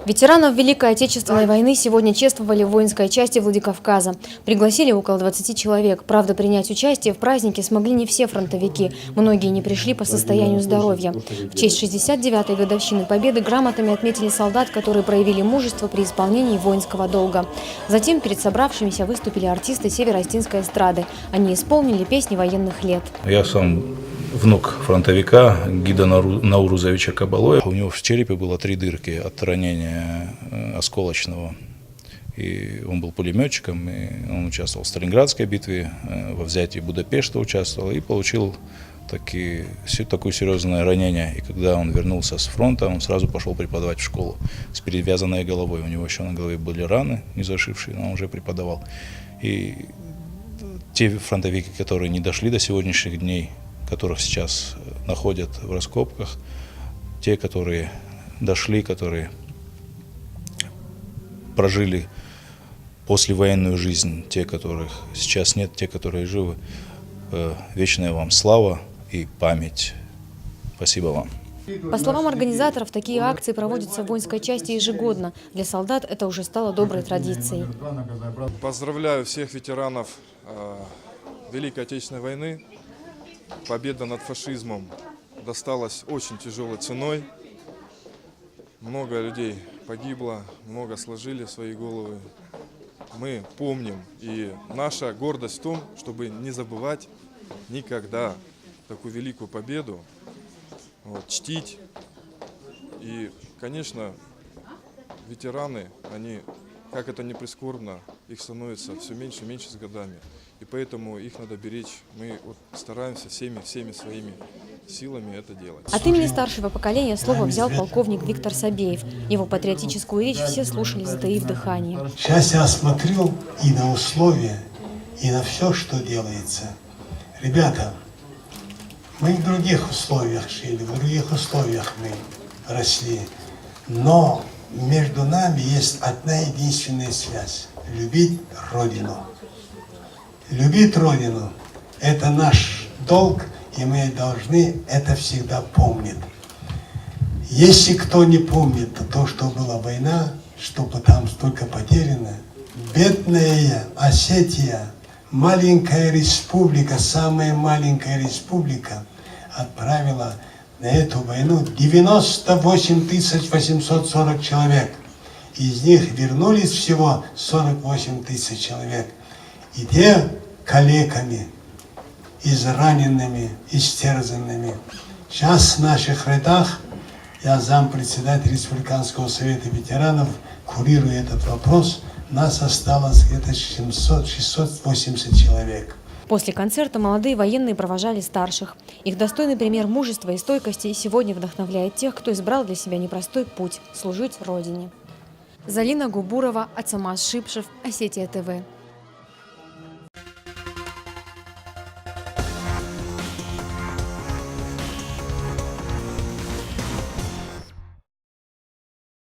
Ветеранов Великой Отечественной войны сегодня чествовали в воинской части Владикавказа. Пригласили около 20 человек. Правда, принять участие в празднике смогли не все фронтовики. Многие не пришли по состоянию здоровья. В честь 69-й годовщины Победы грамотами отметили солдат, которые проявили мужество при исполнении воинского долга. Затем перед собравшимися выступили артисты Северо-Остинской эстрады. Они исполнили песни военных лет. Я сам внук фронтовика Гида Наурузовича Кабалоя. У него в черепе было 3 дырки от ранения осколочного. И он был пулеметчиком, и он участвовал в Сталинградской битве, во взятии Будапешта участвовал и получил такое серьезное ранение. И когда он вернулся с фронта, он сразу пошел преподавать в школу с перевязанной головой. У него еще на голове были раны, не зашившие, но он уже преподавал. И те фронтовики, которые не дошли до сегодняшних дней, которых сейчас находят в раскопках, те, которые дошли, которые прожили послевоенную жизнь, те, которых сейчас нет, те, которые живы, вечная вам слава и память. Спасибо вам. По словам организаторов, такие акции проводятся в воинской части ежегодно. Для солдат это уже стало доброй традицией. Поздравляю всех ветеранов Великой Отечественной войны. Победа над фашизмом досталась очень тяжелой ценой. Много людей погибло, много сложили свои головы. Мы помним, и наша гордость в том, чтобы не забывать никогда такую великую победу, чтить. И, конечно, ветераны, они, как это ни прискорбно, их становится все меньше и меньше с годами. И поэтому их надо беречь. Мы стараемся всеми своими силами это делать. От имени старшего поколения слово взял полковник Виктор Сабеев. Его патриотическую речь все слушали, затаив дыхание. Сейчас я смотрю и на условия, и на все, что делается. Ребята, мы в других условиях жили, в других условиях мы росли. Но между нами есть одна единственная связь – любить Родину. Любить Родину – это наш долг, и мы должны это всегда помнить. Если кто не помнит то, что была война, что там столько потеряно, бедная Осетия, маленькая республика, самая маленькая республика, отправила на эту войну 98 840 человек. Из них вернулись всего 48 тысяч человек. И те калеками, израненными, истерзанными. Сейчас в наших рядах, я зампредседателя Республиканского совета ветеранов, курирую этот вопрос, нас осталось где-то 680 человек. После концерта молодые военные провожали старших. Их достойный пример мужества и стойкости сегодня вдохновляет тех, кто избрал для себя непростой путь – служить Родине. Залина Губурова, Ацамаз Шипшев, Осетия ТВ.